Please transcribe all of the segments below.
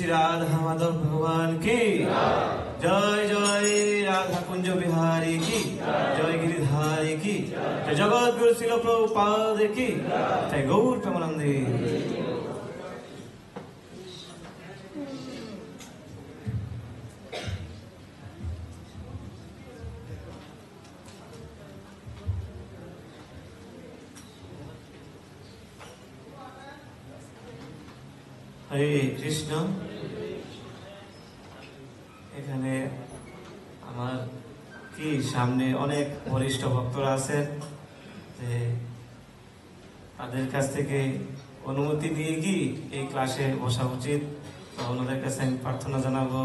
राधा माधव भगवान की जय, जय राधा कुंज बिहारी की जय, गिरिधारी की जय, जगत गुरु शिल प्रभुपाद की जय, गौर प्रेमानंदी। হরে কৃষ্ণ। এখানে আমার কি সামনে অনেক বরিষ্ঠ ভক্তরা আছেন, যে তাদের কাছ থেকে অনুমতি দিয়ে কি এই ক্লাসে বসা উচিত। তো ওনাদের কাছে আমি প্রার্থনা জানাবো,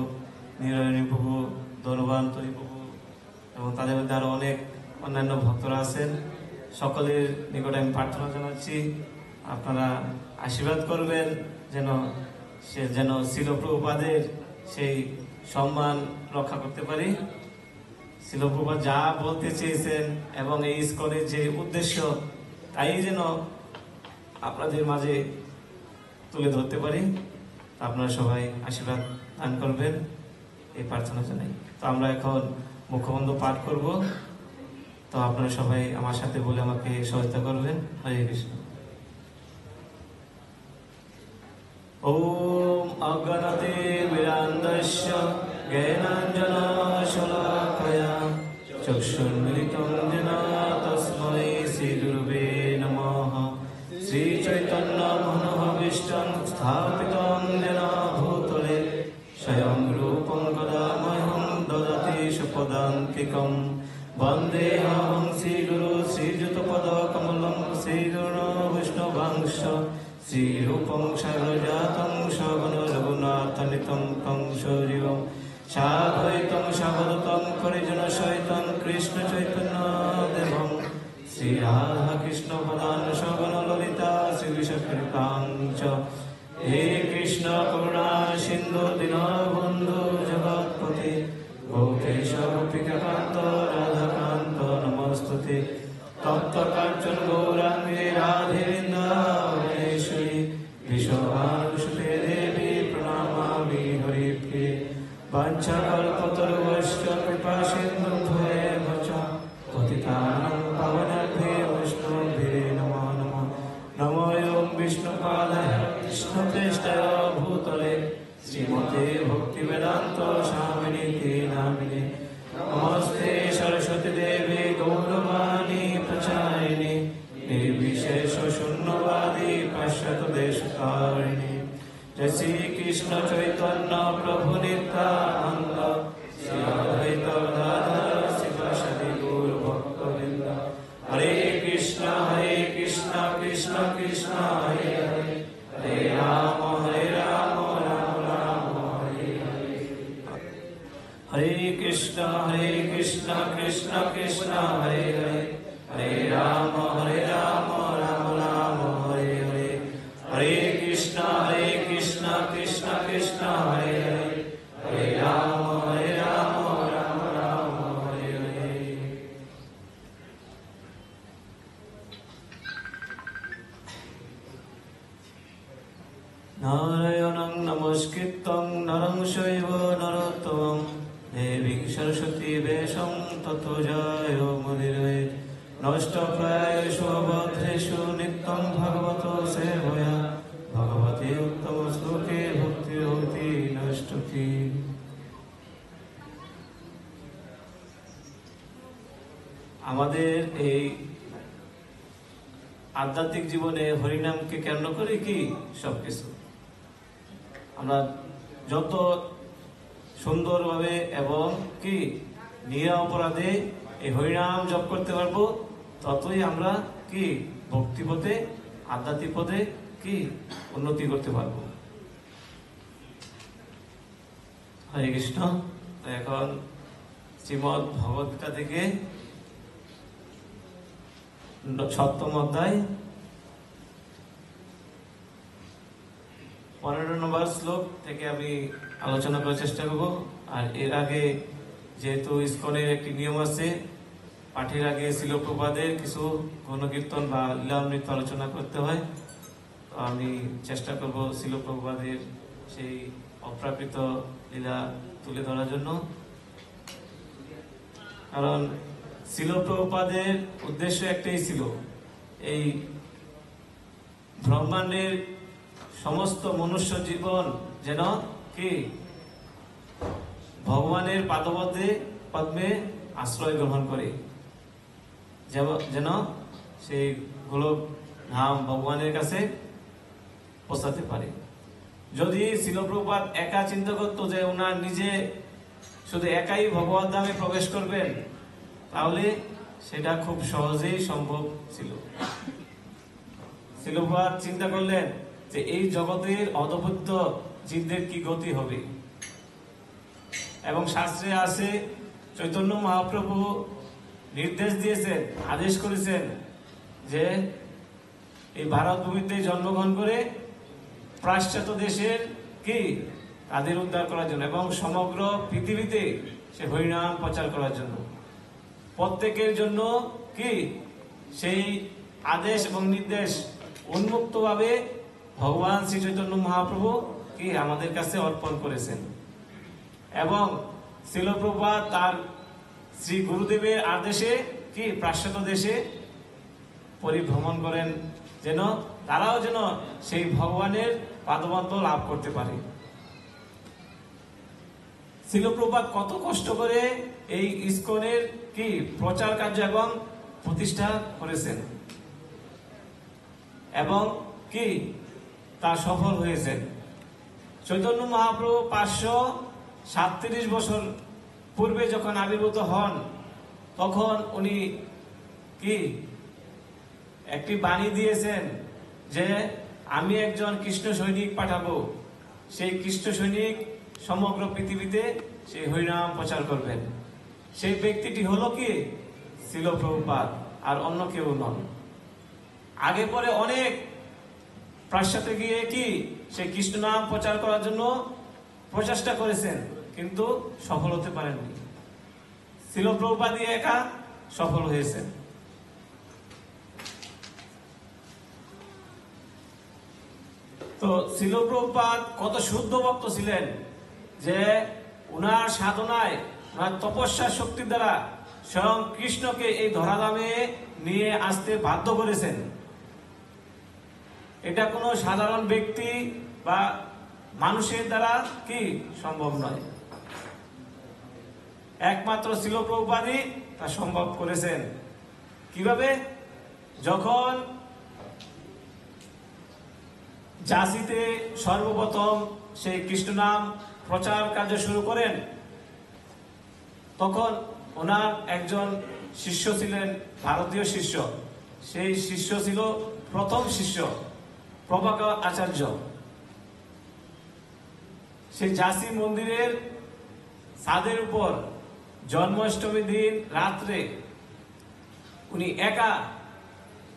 নিরঞ্জনী প্রভু, ধনবন্তরী প্রভু এবং তাদের মধ্যে আরো অনেক অন্যান্য ভক্তরা আছেন, সকলের নিকটে আমি প্রার্থনা জানাচ্ছি আপনারা আশীর্বাদ করবেন যেন শিল প্রভুপাদের সেই সম্মান রক্ষা করতে পারি। শিল প্রভুপাদ যা বলতে চেয়েছেন এবং এই ইস্কনের যে উদ্দেশ্য তাই যেন আপনাদের মাঝে তুলে ধরতে পারি। আপনারা সবাই আশীর্বাদ দান করবেন এই প্রার্থনা জানাই। তো আমরা এখন মুখবন্ধ পাঠ করব, তো আপনারা সবাই আমার সাথে বলে আমাকে সহায়তা করবেন। হরে কৃষ্ণ। ओम अगणते विरान्दस्य ज्ञानाञ्जनशलाकया चक्षुर्मिलितं येन तस्मै श्रीगुरुवे नमः। श्रीचैतन्यमनोभीष्टं स्थापितं येन भूतले स्वयं रूपं कदा मह्यं ददति सुपदान्तिकं। वन्देऽहं श्रीगुरु श्रीयुतपदकमलं তস্য শ্রীরূপং সর্বজাতং সগুণ রঘুনাথনিতং তং সজীবং সাদ্বৈতং সাবধূতং পরিজন সহিতং কৃষ্ণ চৈতন্য দেবং শ্রী রাধা কৃষ্ণ প্রধান সগুণ ললিতা শ্রী বিশাখাং চ হে কৃষ্ণ করুণা সিন্ধু দীনবন্ধু জগৎপতি গোপেশ গোপিকাকান্ত রাধাকান্ত নমস্তুতে তপ্ত কাঞ্চন গৌরাঙ্গে রাধে বৃন্দাবনেশ্বরী বিশ্বভানুসুতে দেবী প্রণমামি হরিপ্রিয়ে বাঞ্ছাকল্পতরুভ্যশ্চ কৃপা সিন্ধুভ্যেব চ পতিতানাং পাবনেভ্যো বৈষ্ণবেভ্যো নমো নমঃ। নমো ওং বিষ্ণুপাদায় কৃষ্ণপ্রেষ্ঠায় ভূতলে শ্রীমতে ভক্তিবেদান্ত স্বামিনীতি নামিনে নমস্তে সরস্বতী দেবী গৌরবাণী প্রচারিণী নির্বিশেষ শূন্যবাদী পাশ্চাত্য দেশকারিণী। জয় শ্রী কৃষ্ণ চৈতন্য প্রভু নিত্যানন্দ শ্রী অদ্বৈত গদাধর শিবাসাদি গৌর ভক্তবৃন্দ। হরে কৃষ্ণ কৃষ্ণ কৃষ্ণ হরে হরে হরে রাম রাম রাম হরে হরে। হরে কৃষ্ণ কৃষ্ণ কৃষ্ণ হরে হরে হরে রাম রাম রাম হরে হরে। হরে কৃষ্ণ কৃষ্ণ কৃষ্ণ হরে হরে হরে রাম রাম রাম হরে হরে। নারায়ণং নমস্কৃত্যং নরং চৈব নরোত্তমং দেবীং সরস্বতী বেশং ততো জয়মুদীরয়ে। নষ্টপ্রায়েষু অবধেষু নিত্যং ভগবত সেবয়া ভগবতে উত্তম শ্লোকে ভক্তিরতি নষ্টকি। আমাদের এই আধ্যাত্মিক জীবনে হরিনামকে কেন্দ্র করে কি সবকিছু আমরা যত সুন্দরভাবে এবং কি নিরপরাধে এই হরিনাম জপ করতে পারবো ততই আমরা কি ভক্তি পথে আধ্যাত্মিক পথে কি উন্নতি করতে পারবো। হরে কৃষ্ণ। এখন শ্রীমদ্ ভগবদ্গীতা থেকে 7ম অধ্যায় 15 নম্বর শ্লোক থেকে আমি আলোচনা করার চেষ্টা করব। আর এর আগে যেহেতু ইসকনের একটি নিয়ম আছে, পাঠের আগে শিল প্রভুপাদের কিছু গণকীর্তন বা লীলামৃত আলোচনা করতে হয়। তো আমি চেষ্টা করব শিল প্রভুপাদের সেই অপ্রাকৃত লীলা তুলে ধরার জন্য। কারণ শিল প্রভুপাদের উদ্দেশ্য একটাই ছিল, এই ব্রহ্মাণ্ডের সমস্ত মনুষ্য জীবন যেন কি ভগবানের পদ্মে আশ্রয় গ্রহণ করে, যেন সেই গোলক ধাম ভগবানের কাছে পৌঁছাতে পারে। যদি শিল প্রভুপাদ একা চিন্তা করতো যে ওনার নিজে শুধু একাই ভগবত ধামে প্রবেশ করবেন, তাহলে সেটা খুব সহজেই সম্ভব ছিল। শিল প্রভুপাদ চিন্তা করলেন যে এই জগতের অধবুদ্ধ জীবদের কি গতি হবে। এবং শাস্ত্রে আছে চৈতন্য মহাপ্রভু নির্দেশ দিয়েছেন, আদেশ করেছেন যে এই ভারত ভূমিতে জন্মগ্রহণ করে পাশ্চাত্য দেশের কি তাদের উদ্ধার করার জন্য এবং সমগ্র পৃথিবীতে সে হরিনাম প্রচার করার জন্য, প্রত্যেকের জন্য কি সেই আদেশ এবং নির্দেশ উন্মুক্তভাবে ভগবান শ্রী চৈতন্য মহাপ্রভু কি আমাদের কাছে অর্পণ করেছেন। এবং শিল প্রভুপাদ তার শ্রী গুরুদেবের আদেশে কি পাশ্চাত্য দেশে পরিভ্রমণ করেন, যেন তারাও যেন সেই ভগবানের পাদপদ্ম লাভ করতে পারে। শিল প্রভুপাদ কত কষ্ট করে এই ইসকনের কি প্রচার কার্য এবং প্রতিষ্ঠা করেছেন এবং কি তা সফল হয়েছেন। চৈতন্য মহাপ্রভু 537 বছর পূর্বে যখন আবির্ভূত হন, তখন উনি কি একটি বাণী দিয়েছেন যে আমি একজন কৃষ্ণ সৈনিক পাঠাবো, সেই কৃষ্ণ সৈনিক সমগ্র পৃথিবীতে সেই হরিনাম প্রচার করবেন। সেই ব্যক্তিটি হলো কি? ছিল প্রভুপাদ, আর অন্য কেউ নন। আগে পরে অনেক প্রাশ্চাত্যে গিয়ে কি সেই কৃষ্ণ নাম প্রচার করার জন্য প্রচেষ্টা করেছেন, কিন্তু সফল হতে পারেননি। ছিল প্রভুপাদই একা সফল হয়েছেন। তো ছিল প্রভুপাদ কত শুদ্ধ ভক্ত ছিলেন যে উনার সাধনায়, উনার তপস্যার শক্তির দ্বারা স্বয়ং কৃষ্ণকে এই ধরাধামে নিয়ে আসতে বাধ্য করেছেন। এটা কোনো সাধারণ ব্যক্তি বা মানুষের দ্বারা কি সম্ভব নয়, একমাত্র ছিল প্রভুপাদই তা সম্ভব করেছেন। কিভাবে? যখন ঝাঁসিতে সর্বপ্রথম সেই কৃষ্ণ নাম প্রচার কার্য শুরু করেন, তখন ওনার একজন শিষ্য ছিলেন, ভারতীয় শিষ্য। সেই শিষ্য ছিল প্রথম শিষ্য প্রভাকর আচার্য। সেই ঝাঁসি মন্দিরের ছাদের উপর জন্মাষ্টমী দিন রাত্রে উনি একা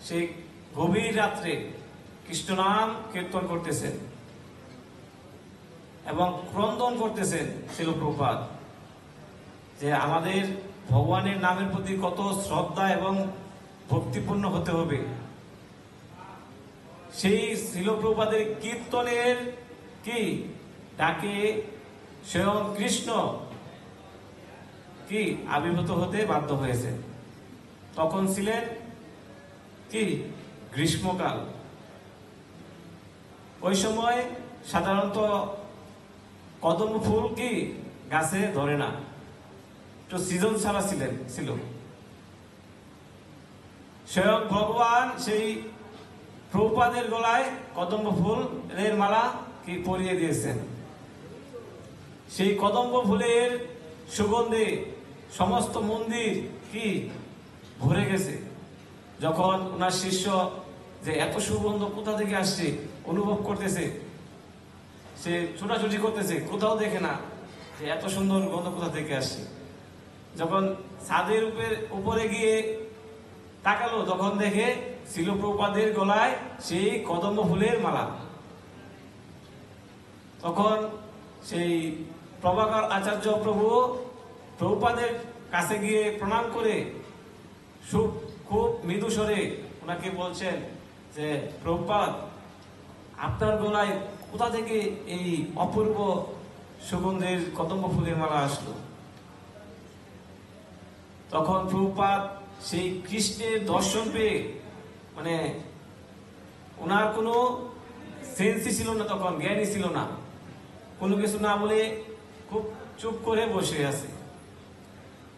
সেই গভীর রাত্রে কৃষ্ণ নাম কীর্তন করতেছেন এবং ক্রন্দন করতেছেন ছিল প্রভুপাদ, যে আমাদের ভগবানের নামের প্রতি কত শ্রদ্ধা এবং ভক্তিপূর্ণ হতে হবে। সেই ছিল প্রভুপাদের কীর্তনের কি ডাকে স্বয়ং কৃষ্ণ কি আবির্ভূত হতে বাধ্য হয়েছে। তখন ছিলেন কি গ্রীষ্মকাল। ওই সময় সাধারণত কদম ফুল কি গাছে ধরে না, তো সিজন ছাড়া ছিল। স্বয়ং ভগবান সেই প্রভুপাদের গলায় কদম্ব ফুলের মালা কি পরিয়ে দিয়েছেন। সেই কদম্ব ফুলের সুগন্ধে সমস্ত মন্দির কি ভরে গেছে। যখন ওনার শিষ্য যে এত সুগন্ধ কোথা থেকে আসছে অনুভব করতেছে, সে ছোটাছুটি করতেছে, কোথাও দেখে না যে এত সুন্দর গন্ধ কোথা থেকে আসছে। যখন ছাদের উপরে গিয়ে তাকালো, তখন দেখে ছিল প্রভুপাদের গলায় সেই কদম্ব ফুলের মালা। তখন সেই প্রভাকর আচার্য প্রভুপাদের কাছে গিয়ে প্রণাম করে খুব মৃদু স্বরে ওনাকে বলছেন যে প্রভুপাদ, আপনার গলায় কোথা থেকে এই অপূর্ব সুগন্ধের কদম্ব ফুলের মালা আসলো? তখন প্রভুপাদ সেই কৃষ্ণের দর্শন পেয়ে, মানে ওনার কোনো সেন্সই ছিল না, তখন জ্ঞানই ছিল না, কোনো কিছু না বলে খুব চুপ করে বসে আছে।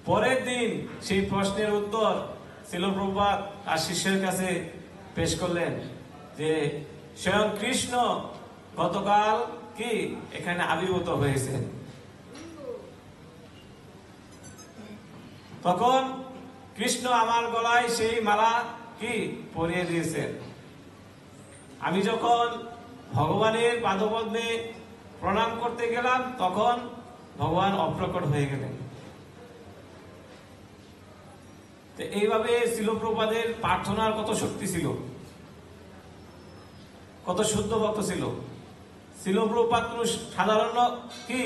পরের দিন সেই প্রশ্নের উত্তর ছিল প্রভুপাদ আর শিষ্যের কাছে পেশ করলেন যে স্বয়ং কৃষ্ণ গতকাল কি এখানে আবির্ভূত হয়েছে। তখন কৃষ্ণ আমার গলায় সেই মালা কি পরিয়ে দিয়েছেন। আমি যখন ভগবানের পাদপদ্মে প্রণাম করতে গেলাম, তখন ভগবান অপ্রকট হয়ে গেলেন। এইভাবে ছিল প্রভুপাদের প্রার্থনার কত শক্তি ছিল, কত শুদ্ধ ভক্ত ছিল। ছিল প্রভুপাদ কোন সাধারণ কি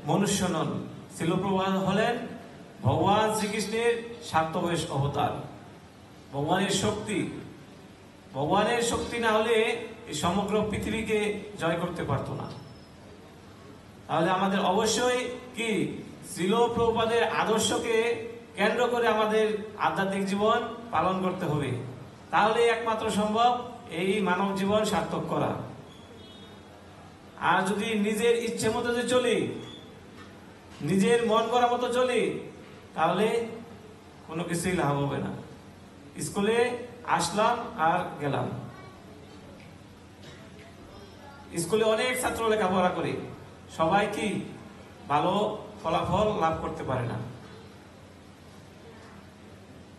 মনুষ্য নন। ছিল প্রভুপাদ হলেন ভগবান শ্রীকৃষ্ণের স্বার্থবয়স অবতার। ভগবানের শক্তি না হলে এই সমগ্র পৃথিবীকে জয় করতে পারতো না। তাহলে আমাদের অবশ্যই কি ছিল প্রভুপাদের আদর্শকে কেন্দ্র করে আমাদের আধ্যাত্মিক জীবন পালন করতে হবে। তাহলে একমাত্র সম্ভব এই মানব জীবন সার্থক করা। আর যদি নিজের ইচ্ছে মতো যে চলি, নিজের মন করা মতো চলি, তাহলে কোনো কিছুই লাভ হবে না। স্কুলে আসলাম আর গেলাম, স্কুলে অনেক ছাত্র লেখাপড়া করে, সবাই কি ভালো ফলাফল লাভ করতে পারে না।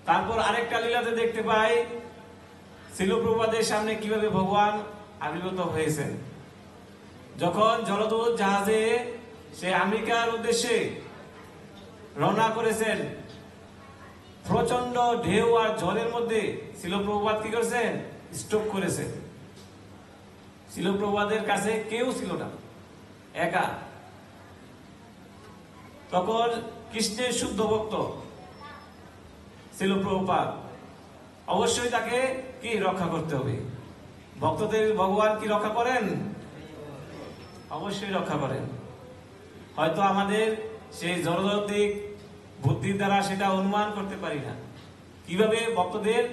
তারপর আরেকটা লীলাতে দেখতে পাই শিলপ্রপাতের সামনে কিভাবে ভগবান আবির্ভূত হয়েছেন। যখন জলদূত জাহাজে সে আমেরিকার উদ্দেশ্যে রওনা করেছেন, প্রচন্ড ঢেউ আর ঝড়ের মধ্যে শিলপ্রপাত কি করেছেন? স্টপ করেছেন। শিলপ্রপাতের কাছে কেউ ছিল না, একা। তখন কৃষ্ণের শুদ্ধ ভক্ত শিলপ্রপাত, অবশ্যই তাকে কি রক্ষা করতে হবে। ভক্তদের ভগবান কি রক্ষা করেন? অবশ্যই রক্ষা করেন। হয়তো আমাদের সেই জড়জাগতিক বুদ্ধির দ্বারা সেটা অনুমান করতে পারি না, কিভাবে ভক্তদের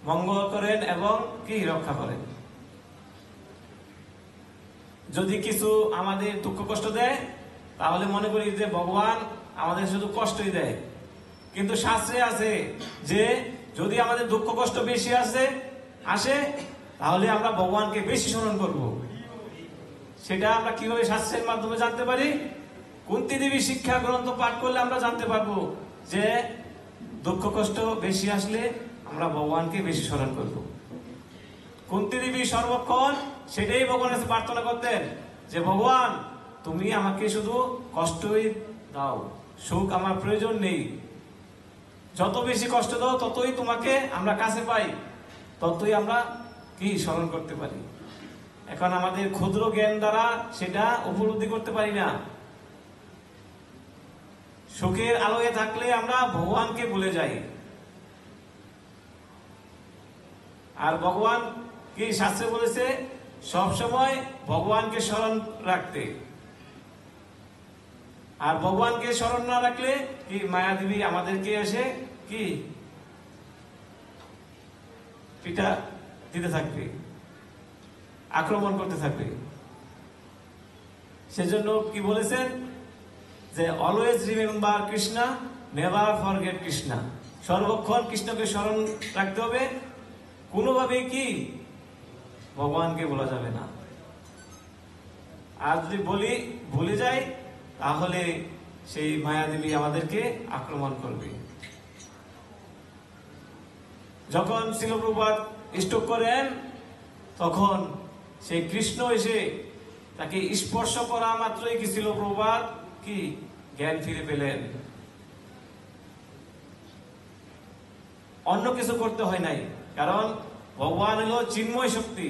মঙ্গল করেন এবং কি রক্ষা করেন। যদি কিছু আমাদের দুঃখ কষ্ট দেয়, তাহলে মনে করি যে ভগবান আমাদের শুধু কষ্টই দেয়। কিন্তু শাস্ত্রে আছে যে যদি আমাদের দুঃখ কষ্ট বেশি আসে তাহলে আমরা ভগবানকে বেশি স্মরণ করব। সেটা আমরা কিভাবে শাস্ত্রের মাধ্যমে জানতে পারি? কুন্তী দেবী শিক্ষা গ্রন্থ পাঠ করলে আমরা জানতে পারবো যে দুঃখ কষ্ট বেশি আসলে আমরা ভগবানকে বেশি স্মরণ করব। কুন্তী দেবী সর্বক্ষণ সেটাই ভগবানের কাছে প্রার্থনা করতেন যে ভগবান, তুমি আমাকে শুধু কষ্টই দাও, সুখ আমার প্রয়োজন নেই। যত বেশি কষ্ট দাও ততই তোমাকে আমরা কাছে পাই, ততই আমরা কি স্মরণ করতে পারি। এখন আমাদের ক্ষুদ্র জ্ঞান দ্বারা সেটা উপলব্ধি করতে পারি না। সুখের আলোয় থাকলে আমরা ভগবানকে ভুলে যাই। আর ভগবান কি শাস্ত্রে বলেছে সব সময় ভগবানকে স্মরণ রাখতে। আর ভগবানকে স্মরণ না রাখলে কি মায়াদেবী আমাদেরকে এসে কি পিঠা দিতে থাকবে, আক্রমণ করতে থাকবে। সেজন্য কি বলেছেন যে always remember Krishna, never forget Krishna. সর্বক্ষণ কৃষ্ণকে স্মরণ রাখতে হবে, কোনোভাবে কি ভগবানকে বলা যাবে না। আর যদি ভুলে যাই তাহলে সেই মায়াদেবী আমাদেরকে আক্রমণ করবে। যখন শিলপ্রপাত স্ট্রোক করেন তখন সেই কৃষ্ণ এসে তাকে স্পর্শ করা মাত্রই কি শিলপ্রপাত কি জ্ঞান ফিরে পেলেন। অন্য কিছু করতে হয় নাই, কারণ ভগবান হলো চিন্ময় শক্তি।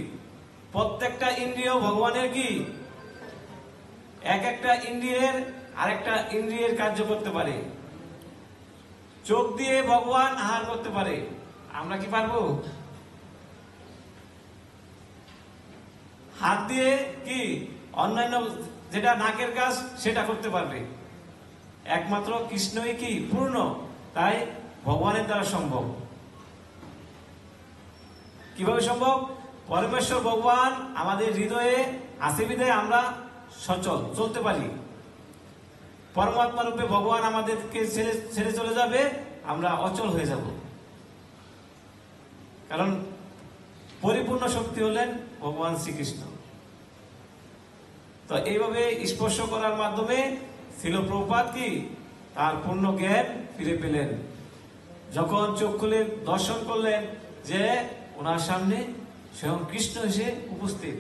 প্রত্যেকটা ইন্দ্রিয় ভগবানের কি এক একটা ইন্দ্রিয়ের আরেকটা ইন্দ্রিয়ের কার্য করতে পারে। চোখ দিয়ে ভগবান আহার করতে পারে, আমরা কি পারবো? হাত দিয়ে কি অন্যান্য যেটা নাকের কাজ সেটা করতে পারবে। একমাত্র কৃষ্ণই কি পূর্ণ, তাই ভগবানের দ্বারা সম্ভব। কিভাবে সম্ভব? পরমেশ্বর ভগবান আমাদের হৃদয়ে আছে বিধায় আমরা সচল চলতে পারি। পরমাত্মা রূপে ভগবান আমাদেরকে ছেড়ে চলে যাবে, আমরা অচল হয়ে যাব। কারণ পরিপূর্ণ শক্তি হলেন ভগবান শ্রীকৃষ্ণ। তো এইভাবে স্পর্শ করার মাধ্যমে শিলপ্রপাত কি তার পূর্ণ জ্ঞান ফিরে পেলেন। যখন চোখ খুলে দর্শন করলেন যে ওনার সামনে স্বয়ং কৃষ্ণ এসে উপস্থিত,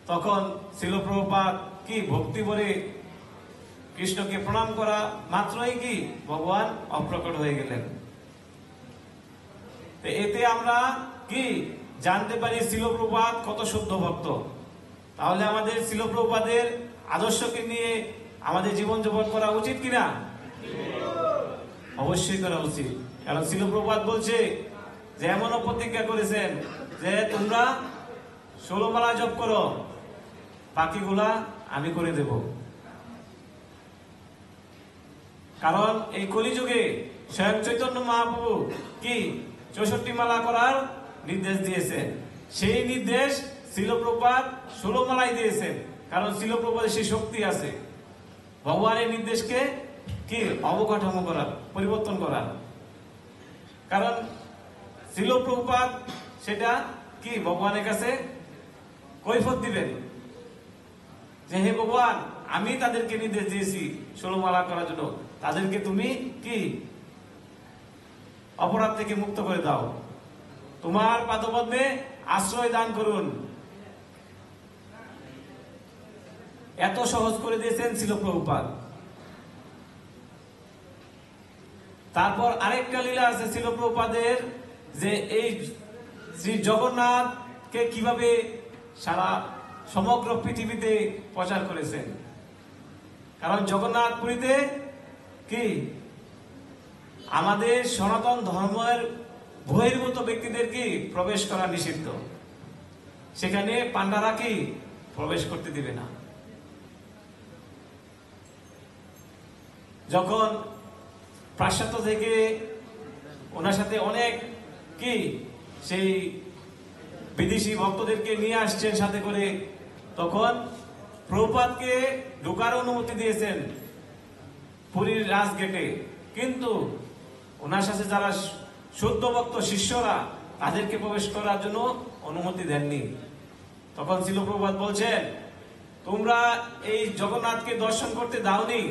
তখন শিলপ্রপাত কি ভক্তি ভরে কৃষ্ণকে প্রণাম করা মাত্রই কি ভগবান অপ্রকট হয়ে গেলেন। এতে আমরা কি জানতে পারি শিলপ্রপাত কত শুদ্ধ ভক্ত। তাহলে আমাদের শিলপ্রপাতের আদর্শকে নিয়ে আমাদের জীবন যাপন করা উচিত কিনা? অবশ্যই করা উচিত। কারণ শিলপ্রপাত বলছে যে এমনও প্রতিজ্ঞা করেছেন যে তোমরা 16 মালা জপ করো, বাকিগুলা আমি করে দেব। কারণ এই কলিযুগে স্বয়ং চৈতন্য মহাপ্রভু কি 64 মালা করার নির্দেশ দিয়েছেন। সেই নির্দেশ শিলপ্রপাত 16 মালাই দিয়েছেন, কারণ শিলপ্রপাতের সেই শক্তি আছে ভগবানের নির্দেশকে কি অবকাঠামো করার, পরিবর্তন করার। কারণ শিলপ্রপাত সেটা কি ভগবানের কাছে কৈফিয়ত দিবেন যে হে ভগবান, আমি তাদেরকে নির্দেশ দিয়েছি 16 মালা করার জন্য, তাদেরকে তুমি কি অপরাধ থেকে মুক্ত করে দাও। তোমার পাদপদ্মে আশ্রয় দান করুন। এত সহজ করে দিয়েছেন ছিল প্রভুপাদ। তারপর আরেকটা লীলা আছে ছিল প্রভুপাদের, যে এই শ্রী জগন্নাথকে কিভাবে সারা সমগ্র পৃথিবীতে প্রচার করেছেন। কারণ জগন্নাথ পুরীতে কি আমাদের সনাতন ধর্মের বহির্ভূত ব্যক্তিদের কি প্রবেশ করা নিষিদ্ধ, সেখানে পান্ডারা কি প্রবেশ করতে দিবে না। যখন পাশ্চাত্য থেকে ওনার সাথে অনেক কি সেই বিদেশি ভক্তদেরকে নিয়ে আসছেন সাথে করে, তখন প্রভুপাদকে ঢোকার অনুমতি দিয়েছেন পুরীর রাজগেটে, কিন্তু ওনার সাথে যারা শুদ্ধ ভক্ত শিষ্যরা তাদেরকে প্রবেশ করার জন্য অনুমতি দেননি। তখন ছিল প্রভুপাদ বলছেন, তোমরা এই জগন্নাথকে দর্শন করতে দাওনি,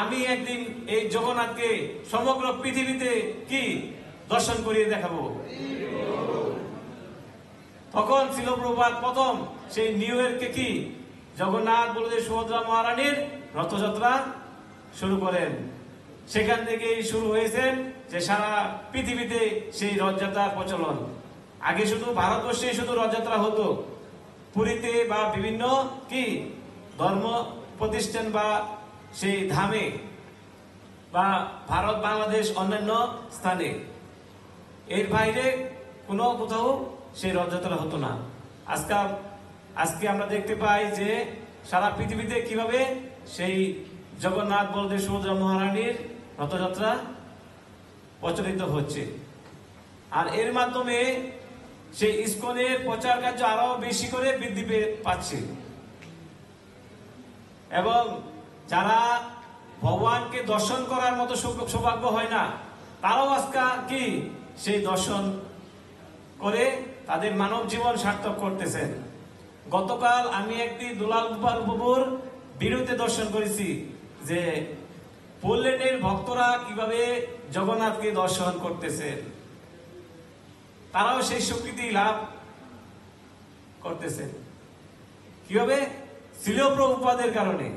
আমি একদিন এই জগন্নাথকে সমগ্র পৃথিবীতে কি দর্শন করিয়ে দেখাবো। তখন ছিল প্রভুপাদ প্রথম সেই নিউ ইয়র্কে কি জগন্নাথ বলদেব সুভদ্রা মহারানীর রথযাত্রা শুরু করেন। সেখান থেকেই শুরু হয়েছেন যে সারা পৃথিবীতে সেই রথযাত্রার প্রচলন। আগে শুধু ভারতবর্ষে শুধু রথযাত্রা হতো, পুরীতে বা বিভিন্ন কি ধর্ম প্রতিষ্ঠান বা সেই ধামে বা ভারত বাংলাদেশ অন্যান্য স্থানে, এর বাইরে কোনো কোথাও সেই রথযাত্রা হতো না। আজকে আমরা দেখতে পাই যে সারা পৃথিবীতে কিভাবে সেই জগন্নাথ বলদেব সুভদ্রা মহারানীর রথযাত্রা প্রচলিত হচ্ছে। আর এর মাধ্যমে সেই ইসকনের প্রচার কার্য আরো বেশি করে বৃদ্ধি পাচ্ছে, এবং যারা ভগবানকে দর্শন করার মতো সৌভাগ্য হয় না, তারাও আজকে কি সেই দর্শন করে তাদের মানব জীবন সার্থক করতেছেন। গতকাল আমি একটি দুলাল বাবুর বিরুদ্ধে দর্শন করেছি যে পোল্যান্ডের ভক্তরা কিভাবে জগন্নাথকে দর্শন করতেছেন, তারাও সেই স্বীকৃতি লাভ করতেছেন। কিভাবে? ছিল প্রভুপাদের কারণে।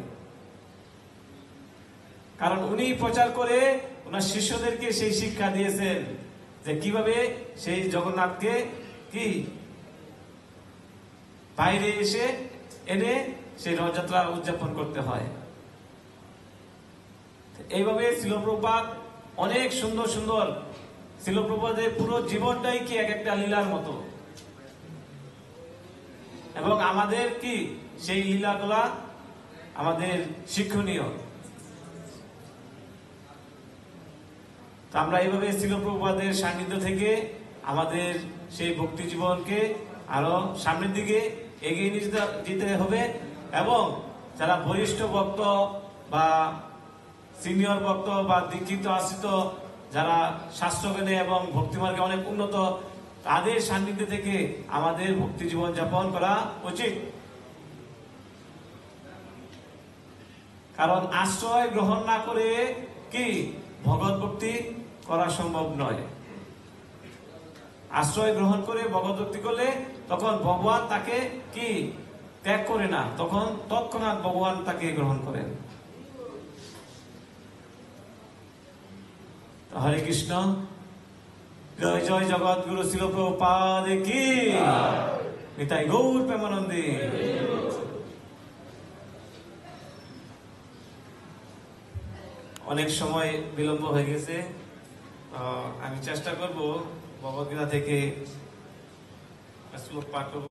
কারণ উনি প্রচার করে ওনার শিষ্যদেরকে সেই শিক্ষা দিয়েছেন যে কিভাবে সেই জগন্নাথকে কি বাইরে এসে এনে সেই রথযাত্রা উদযাপন করতে হয়। এইভাবে শিলপ্রপাত অনেক সুন্দর সুন্দর, শিলপ্রপাতের পুরো জীবনটাই কি এক একটা লীলার মতো, এবং আমাদের কি সেই লীলাগুলা আমাদের শিক্ষণীয়। আমরা এইভাবে শিলপ্রপাতের সান্নিধ্য থেকে আমাদের সেই ভক্তি জীবনকে আরো সামনের দিকে এগিয়ে নিয়ে যেতে হবে, এবং যারা বরিষ্ঠ ভক্ত বা সিনিয়র ভক্ত বা দীক্ষিত আশ্রিত যারা শাস্ত্রজ্ঞানে এবং ভক্তিমার্গে অনেক উন্নত, তাদের সান্নিধ্যে থেকে আমাদের ভক্তি জীবন যাপন করা উচিত। কারণ আশ্রয় গ্রহণ না করে কি ভগবত ভক্তি করা সম্ভব নয়। আশ্রয় গ্রহণ করে ভগবত ভক্তি করলে তখন ভগবান তাকে কি ত্যাগ করে না, তখন তৎক্ষণাৎ ভগবান তাকে গ্রহণ করেন। হরে কৃষ্ণ। জয় জয় জগৎগুরু শিলপ্রপাদ কি, নিতাই গৌর প্রেমানন্দে। অনেক সময় বিলম্ব হয়ে গেছে, আমি চেষ্টা করব ভগবদ্গীতা থেকে শ্লোক পাঠ করব।